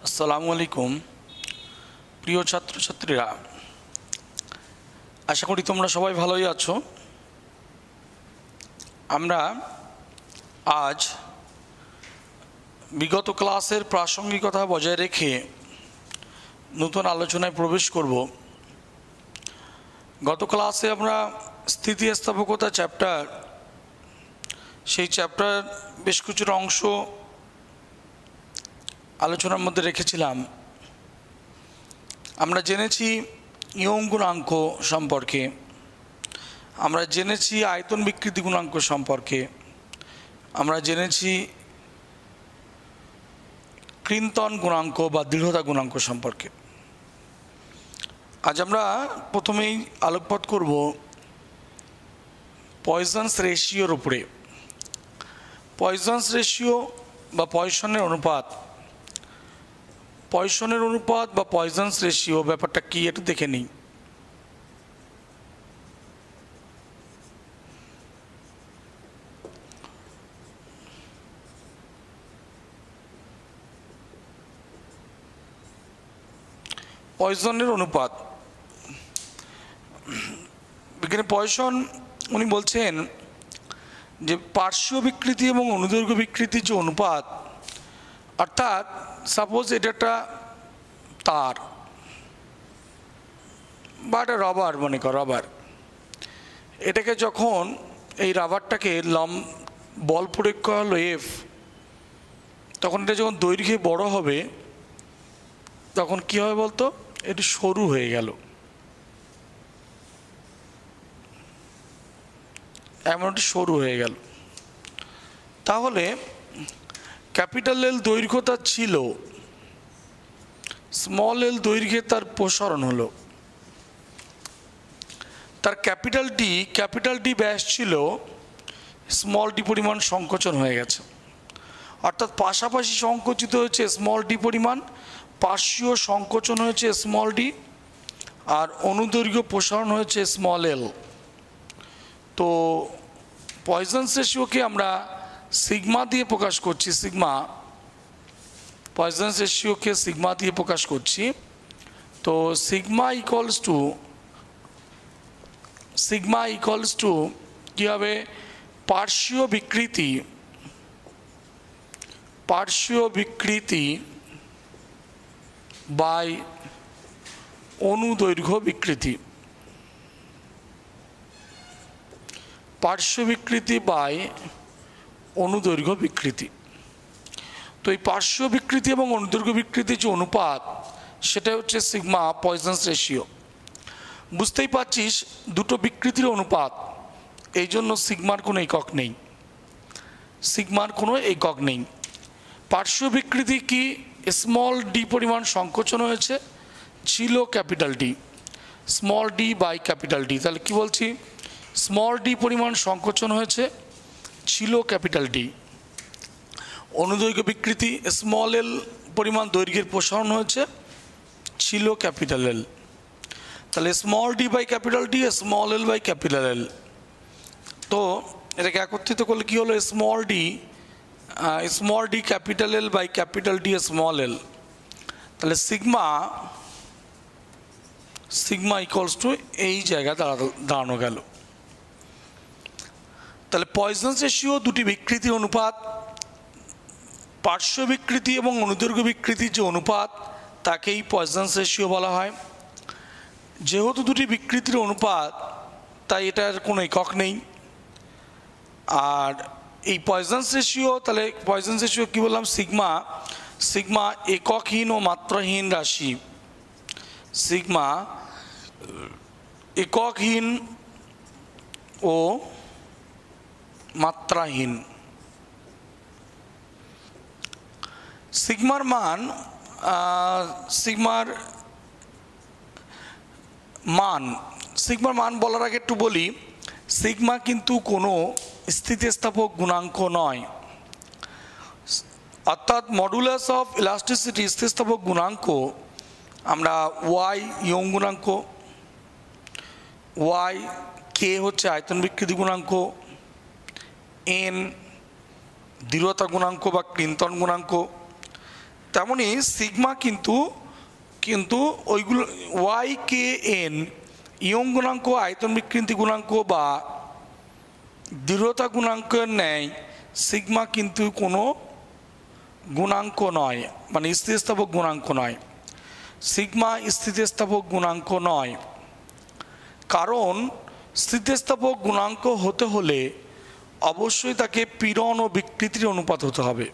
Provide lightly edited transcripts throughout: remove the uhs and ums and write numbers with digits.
আসসালামু আলাইকুম প্রিয় ছাত্রছাত্রীরা, আশা করি তোমরা সবাই ভালোই আছো। আমরা আজ বিগত ক্লাসের প্রাসঙ্গিকতা বজায় রেখে নতুন আলোচনায় প্রবেশ করব। গত ক্লাসে আমরা স্থিতিস্থাপকতা চ্যাপ্টার, সেই চ্যাপ্টার বেশ কিছুটা অংশ আলোচনার মধ্যে রেখেছিলাম। আমরা জেনেছি ইয়ং গুণাঙ্ক সম্পর্কে, আমরা জেনেছি আয়তন বিকৃতি গুণাঙ্ক সম্পর্কে, আমরা জেনেছি ক্লিন্টন গুণাঙ্ক বা দৃঢ়তা গুণাঙ্ক সম্পর্কে। আজ আমরা প্রথমেই আলোকপাত করব পয়সনস রেশিওর উপরে। পয়সনস রেশিও বা পয়সনের অনুপাত, পয়সনের অনুপাত বা পয়সনস রেশিও ব্যাপারটা কি একটু দেখে নিই। পয়সনের অনুপাত, বিজ্ঞানী পয়সন উনি বলছেন যে পার্শ্ব বিকৃতি এবং অনুদৈর্ঘ্য বিকৃতির যে অনুপাত, অর্থাৎ সাপোজ এটা একটা তার বা একটা রবার, মনে কর রবার, এটাকে যখন এই রাবারটাকে বল প্রয়োগ করা হলো এফ, তখন এটা যখন দৈর্ঘ্যে বড় হবে তখন কী হবে বলতো, একটু সরু হয়ে গেল, এমন একটু সরু হয়ে গেল। তাহলে ক্যাপিটাল এল দৈর্ঘ্য তার ছিল, স্মল এল দৈর্ঘ্যে তার প্রসারণ হলো। তার ক্যাপিটাল ডি ব্যাস ছিল, স্মল ডি পরিমাণ সংকোচন হয়ে গেছে, অর্থাৎ পাশাপাশি সংকুচিত হয়েছে স্মল ডি পরিমাণ, পার্শ্বীয় সংকোচন হয়েছে স্মল ডি, আর অনুদৈর্ঘ্য প্রসারণ হয়েছে স্মল এল। তো পয়সনস রেশিওকে আমরা সিগমা দিয়ে প্রকাশ করছি, পয়সনস রেশিওকে সিগমা দিয়ে প্রকাশ করছি। তো সিগমা ইকুয়ালস টু কী হবে, পার্শ্বীয় বিকৃতি বাই অনুদৈর্ঘ্য বিকৃতি, পার্শ্ব বিকৃতি বাই অনুদৈর্ঘ্য বিকৃতি। তো এই পার্শ্ব বিকৃতি এবং অনুদৈর্ঘ্য বিকৃতির যে অনুপাত, সেটা হচ্ছে সিগমা পয়সনস রেশিও। বুঝতেই পারছিস দুটো বিকৃতির অনুপাত, এই জন্য সিগমার কোনো একক নেই। পার্শ্ব বিকৃতি কি, স্মল ডি পরিমাণ সংকোচন হয়েছে, ছিল capital D, small d by capital D. তাহলে কি বলছি, স্মল ডি পরিমাণ সংকোচন হয়েছে, ছিল ক্যাপিটাল ডি। অনুদৈর্ঘ্য বিকৃতি, স্মল এল পরিমাণ দৈর্ঘ্যের প্রসারণ হয়েছে, ছিল ক্যাপিটাল এল। তাহলে small d by capital D, small L by capital L. তো এটাকে একত্রিত করলে কি হলো, small d capital L by capital D small L. তাহলে সিগমা ইকুয়ালস টু এই জায়গায় দাঁড়ানো গেল। তাহলে পয়সনস রেশিও দুটি বিকৃতির অনুপাত, পার্শ্ব বিকৃতি এবং অনুদৈর্ঘ্য বিকৃতির যে অনুপাত, তাকেই পয়সনস রেশিও বলা হয়। যেহেতু দুটি বিকৃতির অনুপাত, তাই এটার কোনো একক নেই। আর এই পয়সনস রেশিও, তাহলে পয়সনস রেশিও কী বললাম, সিগমা এককহীন ও মাত্রাহীন রাশি, সিগমা এককহীন ও মাত্রাহীন। সিগমার মান বলার আগে একটু বলি, সিগমা কিন্তু কোনো স্থিতিস্থাপক গুণাঙ্ক নয়, অর্থাৎ মডুলাস অফ ইলাস্টিসিটি স্থিতিস্থাপক গুণাঙ্ক আমরা ওয়াই ইয়ং গুণাঙ্ক, ওয়াই কে হচ্ছে আয়তন বিকৃতি গুণাঙ্ক, এন দৃঢ়তা গুণাঙ্ক বা ক্লিন্টন গুণাঙ্ক, তেমনি সিগমা কিন্তু কিন্তু ওইগুলো ওয়াই কে এন ইয়ং গুণাঙ্ক, আয়তন বিকৃতি গুণাঙ্ক বা দৃঢ়তা গুণাঙ্কের ন্যায় সিগমা কিন্তু কোনো গুণাঙ্ক নয়, মানে স্থিতিস্থাপক গুণাঙ্ক নয়। সিগমা স্থিতিস্থাপক গুণাঙ্ক নয়, কারণ স্থিতিস্থাপক গুণাঙ্ক হতে হলে অবশ্যই তাকে পীড়ন ও বিকৃতির অনুপাত হতে হবে।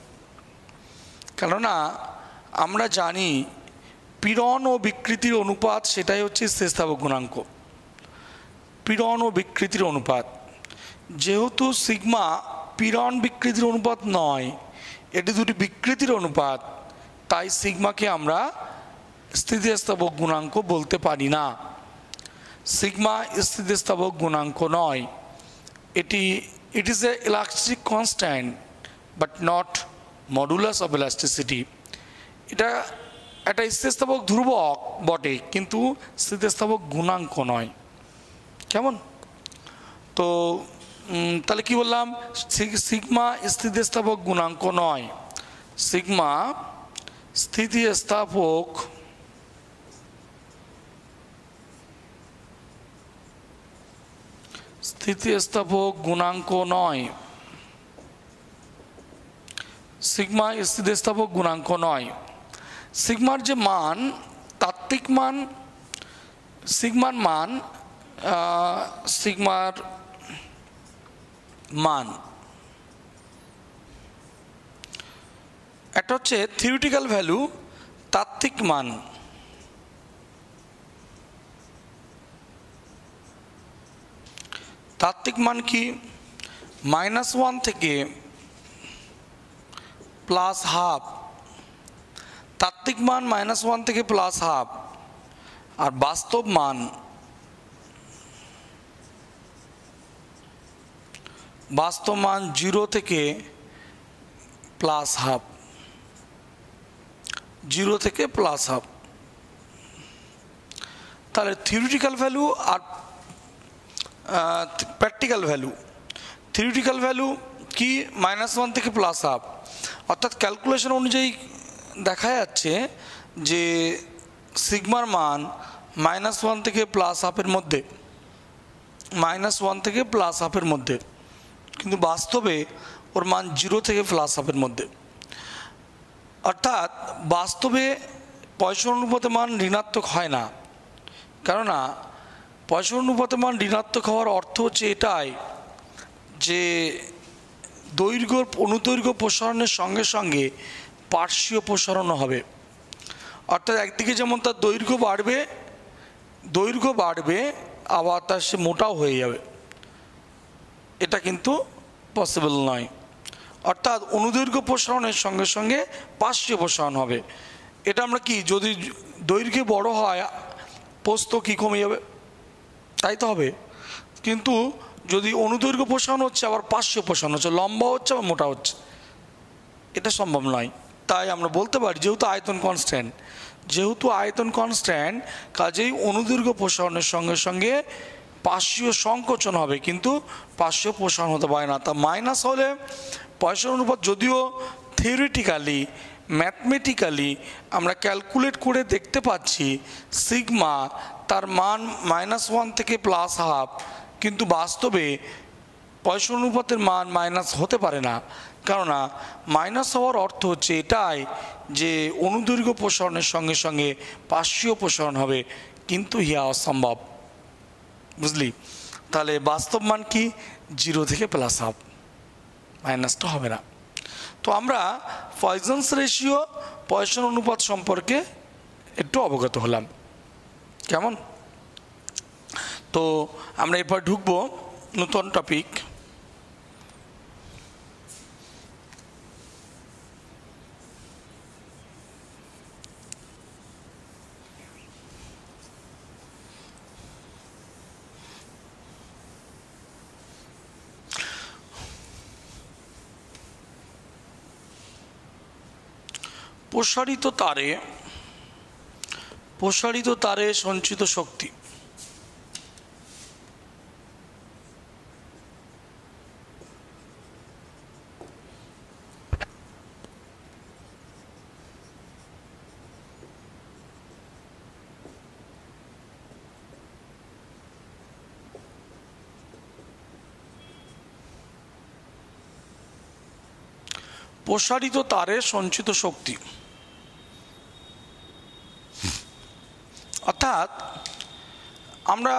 কেননা আমরা জানি পীড়ন ও বিকৃতির অনুপাত সেটাই হচ্ছে স্থিতিস্থাপক গুণাঙ্ক, পীড়ন ও বিকৃতির অনুপাত। যেহেতু সিগমা পীড়ন বিকৃতির অনুপাত নয়, এটি দুটি বিকৃতির অনুপাত, তাই সিগমাকে আমরা স্থিতিস্থাপক গুণাঙ্ক বলতে পারি না। সিগমা স্থিতিস্থাপক গুণাঙ্ক নয়, it is a elastic constant but not modulus of elasticity. এটা একটা স্থিতিস্থাপক ধ্রুবক বটে, কিন্তু স্থিতিস্থাপক গুণাঙ্ক নয়। কেমন? তো তাহলে কি বললাম? সিগমা স্থিতিস্থাপক গুণাঙ্ক নয়, সিগমা স্থিতিস্থাপক গুণাঙ্ক নয়, সিগমা স্থিতিস্থাপক গুণাঙ্ক নয়। সিগমার যে মান, তাত্ত্বিক মান, সিগমার মান একটা হচ্ছে থিওরিটিক্যাল ভ্যালু, তাত্ত্বিক মান। তাত্ত্বিক মান কি? -1 থেকে +12। তাত্ত্বিক মান -1 থেকে +12, আর বাস্তব মান -0 থেকে +12, 0 থেকে +12। তাহলে থিওরিটিক্যাল ভ্যালু আর প্র্যাকটিক্যাল ভ্যালু। থিওরিটিক্যাল ভ্যালু কি? -1 থেকে +12, অর্থাৎ ক্যালকুলেশন অনুযায়ী দেখা যাচ্ছে যে সিগমার মান -1 থেকে +12 মধ্যে, -1 থেকে +12 মধ্যে, কিন্তু বাস্তবে ওর মান 0 থেকে +12 মধ্যে। অর্থাৎ বাস্তবে পয়সর অনুপাতে মান ঋণাত্মক হয় না। কেননা পয়সর অনুপাতে মান ঋণাত্মক হওয়ার অর্থ হচ্ছে এটাই যে দৈর্ঘ্য অনুদৈর্ঘ্য প্রসারণের সঙ্গে সঙ্গে পার্শ্বীয় প্রসারণও হবে। অর্থাৎ একদিকে যেমন তার দৈর্ঘ্য বাড়বে, আবার তার সে মোটাও হয়ে যাবে, এটা কিন্তু পসিবল নয়। অর্থাৎ অনুদৈর্ঘ্য প্রসারণের সঙ্গে সঙ্গে পার্শ্বীয় প্রসারণ হবে। এটা আমরা কি, যদি দৈর্ঘ্যে বড় হয় প্রস্থ কি কমে যাবে? তাই তো হবে। কিন্তু যদি অনুদৈর্ঘ্য প্রসারণ হচ্ছে আবার পার্শ্বীয় প্রসারণ হচ্ছে, লম্বা হচ্ছে আবার মোটা হচ্ছে, এটা সম্ভব নয়। তাই আমরা বলতে পারি যেহেতু আয়তন কনস্ট্যান্ট, কাজেই অনুদৈর্ঘ্য প্রসারণের সঙ্গে সঙ্গে পার্শ্বীয় সংকোচন হবে, কিন্তু পার্শ্বীয় প্রসারণ হতে পারে না। তা মাইনাস হলে পয়সর অনুপাত, যদিও থিওরিটিক্যালি ম্যাথমেটিক্যালি আমরা ক্যালকুলেট করে দেখতে পাচ্ছি সিগমা তার মান -1 থেকে +12, কিন্তু বাস্তবে পয়সর অনুপাতের মান মাইনাস হতে পারে না। কেননা মাইনাস হওয়ার অর্থ হচ্ছে এটাই যে অনুদৈর্ঘ্য প্রসারণের সঙ্গে সঙ্গে পার্শ্বীয় প্রসারণ হবে, কিন্তু ইহা অসম্ভব। বুঝলি? তাহলে বাস্তব মান কি? 0 থেকে +12, মাইনাসটা হবে না। তো আমরা পয়সনস রেশিও, পয়সন অনুপাত সম্পর্কে একটু অবগত হলাম। কেমন? তো আমরা এরপর ঢুকবো নতুন টপিক। প্রসারিত তারে সঞ্চিত শক্তি। প্রসারিত তারে সঞ্চিত শক্তি। অর্থাৎ আমরা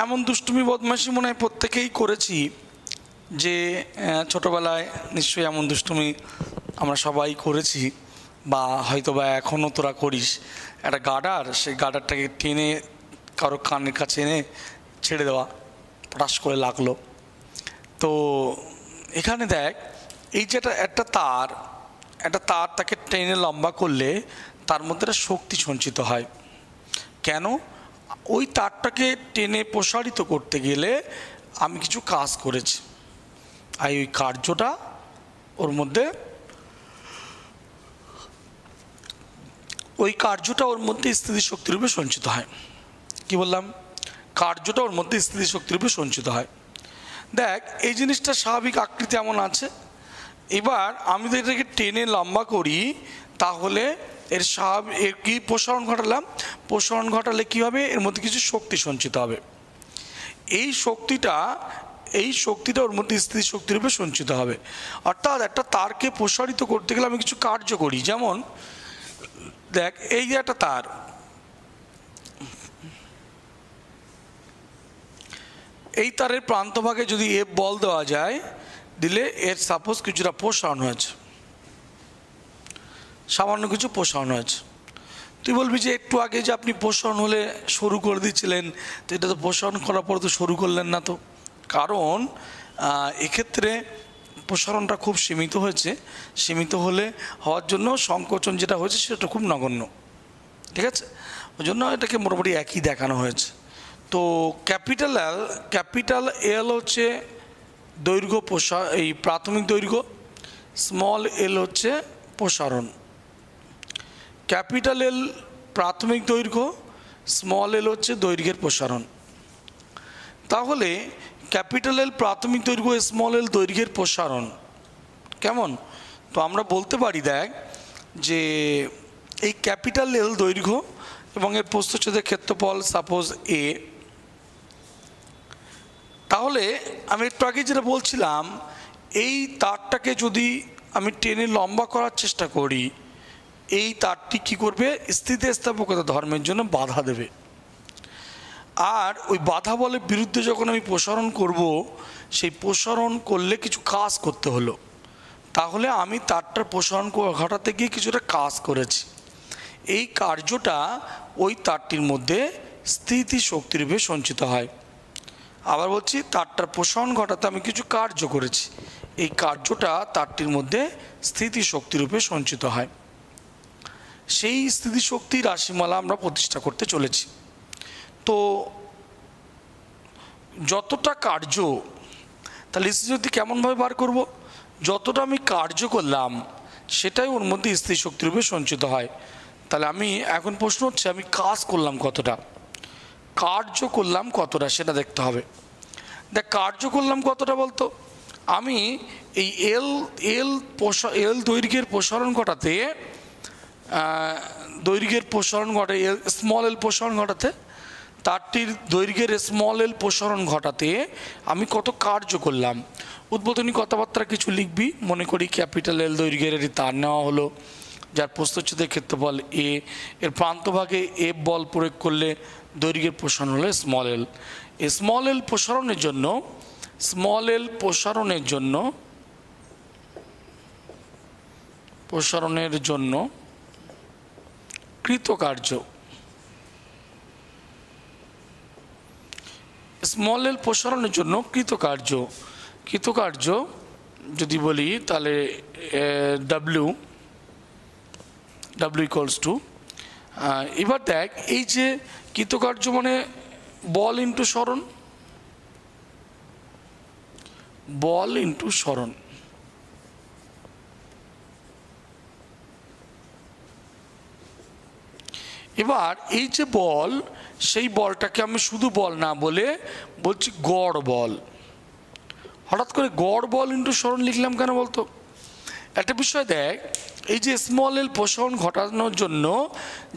এমন দুষ্টুমি বদমাইশি মনে হয় প্রত্যেকেই করেছি যে ছোটোবেলায় নিশ্চয়ই এমন দুষ্টুমি আমরা সবাই করেছি, বা হয়তো বা এখনও তোরা করিস। একটা গার্ডার, সেই গার্ডারটাকে টেনে কারো কানের কাছে এনে ছেড়ে দেওয়া, পটাশ করে লাগলো। তো এখানে দেখ, এই যে একটা তার তাকে টেনে লম্বা করলে তার মধ্যে একটা শক্তি সঞ্চিত হয়। কেন? ওই তারটাকে টেনে প্রসারিত করতে গেলে আমি কিছু কাজ করেছি, আর ওই কার্যটা ওর মধ্যে স্থিতিশক্তিরূপে সঞ্চিত হয়। কি বললাম? কার্যটা ওর মধ্যে স্থিতিশক্তিরূপে সঞ্চিত হয়। দেখ, এই জিনিসটা স্বাভাবিক আকৃতি এমন আছে। এবার আমি যদি এটাকে টেনে লম্বা করি, তাহলে এর কি প্রসারণ ঘটালাম? প্রসারণ ঘটালে কী হবে? এর মধ্যে কিছু শক্তি সঞ্চিত হবে। এই শক্তিটা ওর মধ্যে স্থিতিশক্তিরূপে সঞ্চিত হবে। অর্থাৎ একটা তারকে প্রসারিত করতে গেলে আমি কিছু কার্য করি। যেমন দেখ, এই যে একটা তার, এই তারের প্রান্তভাগে যদি এফ বল দেওয়া যায়, দিলে এর সাপোজ কিছুটা প্রসারণ হয়েছে, সামান্য কিছু প্রসারণ হয়েছে। তুই বলবি যে একটু আগে যে আপনি প্রসারণ হলে শুরু করে দিচ্ছিলেন, তো এটা তো প্রসারণ করার পর তো শুরু করলেন না। তো কারণ এক্ষেত্রে প্রসারণটা খুব সীমিত হয়েছে। সীমিত হওয়ার জন্য সংকোচন যেটা হয়েছে সেটা খুব নগণ্য। ঠিক আছে? ওই জন্য এটাকে মোটামুটি একই দেখানো হয়েছে। তো ক্যাপিটাল এল হচ্ছে দৈর্ঘ্য এই প্রাথমিক দৈর্ঘ্য, স্মল এল হচ্ছে প্রসারণ। ক্যাপিটাল এল প্রাথমিক দৈর্ঘ্য, স্মল এল হচ্ছে দৈর্ঘ্যের প্রসারণ। তাহলে ক্যাপিটাল এল প্রাথমিক দৈর্ঘ্য, স্মল এল দৈর্ঘ্যের প্রসারণ কেমন? তো আমরা বলতে পারি, দেখ, যে এই ক্যাপিটাল এল দৈর্ঘ্য এবং এর প্রস্থচ্ছেদের ক্ষেত্রফল সাপোজ এ। তাহলে আমি একটু আগে যেটা বলছিলাম, এই তারটাকে যদি আমি টেনে লম্বা করার চেষ্টা করি, এই তারটি কী করবে? স্থিতিস্থাপকতা ধর্মের জন্য বাধা দেবে। আর ওই বাধা বলের বিরুদ্ধে যখন আমি প্রসারণ করব, সেই প্রসারণ করলে কিছু কাজ করতে হলো। তাহলে আমি তারটার প্রসারণ ঘটাতে গিয়ে কিছুটা কাজ করেছি। এই কার্যটা ওই তারটির মধ্যে স্থিতিশক্তিরূপে সঞ্চিত হয়। আবার বলছি, তারটার প্রসারণ ঘটাতে আমি কিছু কার্য করেছি, এই কার্যটা তারটির মধ্যে স্থিতিশক্তিরূপে সঞ্চিত হয়। সেই স্থিতিশক্তি রাশিমালা আমরা প্রতিষ্ঠা করতে চলেছি। তো যতটা কার্য, তাহলে স্থিতিশক্তি কেমনভাবে বার করব? যতটা আমি কার্য করলাম সেটাই ওর মধ্যে স্থিতিশক্তিরূপে সঞ্চিত হয়। তাহলে আমি এখন প্রশ্ন হচ্ছে, আমি কাজ করলাম কতটা, কার্য করলাম কতটা, সেটা দেখতে হবে। দেখ, কার্য করলাম কতটা বলতো, আমি এই এল দৈর্ঘ্যের প্রসারণ ঘটাতে, স্মল এল প্রসারণ ঘটাতে, তারটির দৈর্ঘ্যের স্মল এল প্রসারণ ঘটাতে আমি কত কার্য করলাম। উদ্বোধনী কথাবার্তা কিছু লিখবি। মনে করি ক্যাপিটাল এল দৈর্ঘ্যের তার নেওয়া হলো, যার প্রস্থচ্ছেদের ক্ষেত্রফল এ, এর প্রান্তভাগে এফ বল প্রয়োগ করলে দৈর্ঘ্যের প্রসারণ হলো স্মল এল। এই স্মল এল প্রসারণের জন্য কৃতকার্য, স্মল এল প্রসারণের জন্য কৃতকার্য যদি বলি, তাহলে ডাব্লিউ ইকুয়ালস টু, এবার দেখ, এই যে কৃতকার্য মানে বল ইন্টু সরণ, এবার এই যে বল, সেই বলটাকে আমি শুধু বল না বলে বলছি গড় বল। হঠাৎ করে গড় বল ইন্টু সরণ লিখলাম কেন বলতো? একটা বিষয় দেখ, এই যে স্মল এল প্রসারণ ঘটানোর জন্য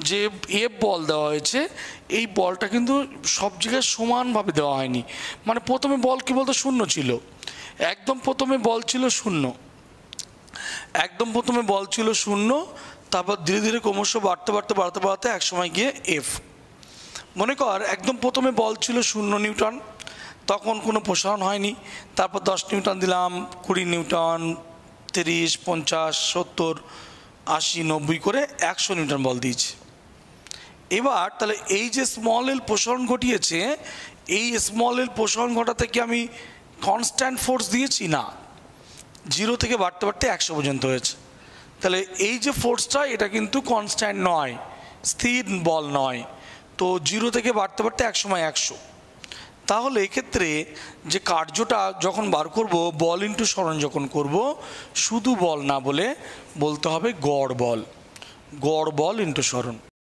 যে এফ বল দেওয়া হয়েছে, এই বলটা কিন্তু সব জায়গায় সমানভাবে দেওয়া হয়নি। মানে প্রথমে বল কি বলতো শূন্য ছিল, একদম প্রথমে বল ছিল শূন্য। একদম প্রথমে বল ছিল 0, তারপর ধীরে ধীরে ক্রমশ বাড়তে এক সময় গিয়ে F। মনে কর একদম প্রথমে বল ছিল 0 নিউটন, তখন কোনো প্রসারণ হয়নি, তারপর 10 নিউটন দিলাম, 20 নিউটন, 30, 50, 70, 80, 90 করে 100 নিউটন বল দিয়েছে। এবার তাহলে এই যে স্মল এল প্রসারণ ঘটিয়েছে, এই স্মল এল প্রসারণ ঘটাতে কি আমি কনস্ট্যান্ট ফোর্স দিয়েছি? না, 0 থেকে বাড়তে 100 পর্যন্ত হয়েছে। তাহলে এই যে ফোর্সটা এটা কিন্তু কনস্ট্যান্ট নয়, স্থির বল নয়। তো 0 থেকে বাড়তে এক সময় 100। তাহলে এক্ষেত্রে যে কার্যটা যখন বার করব, বল ইন্টু সরণ যখন করব, শুধু বল না বলে বলতে হবে গড় বল ইন্টু সরণ।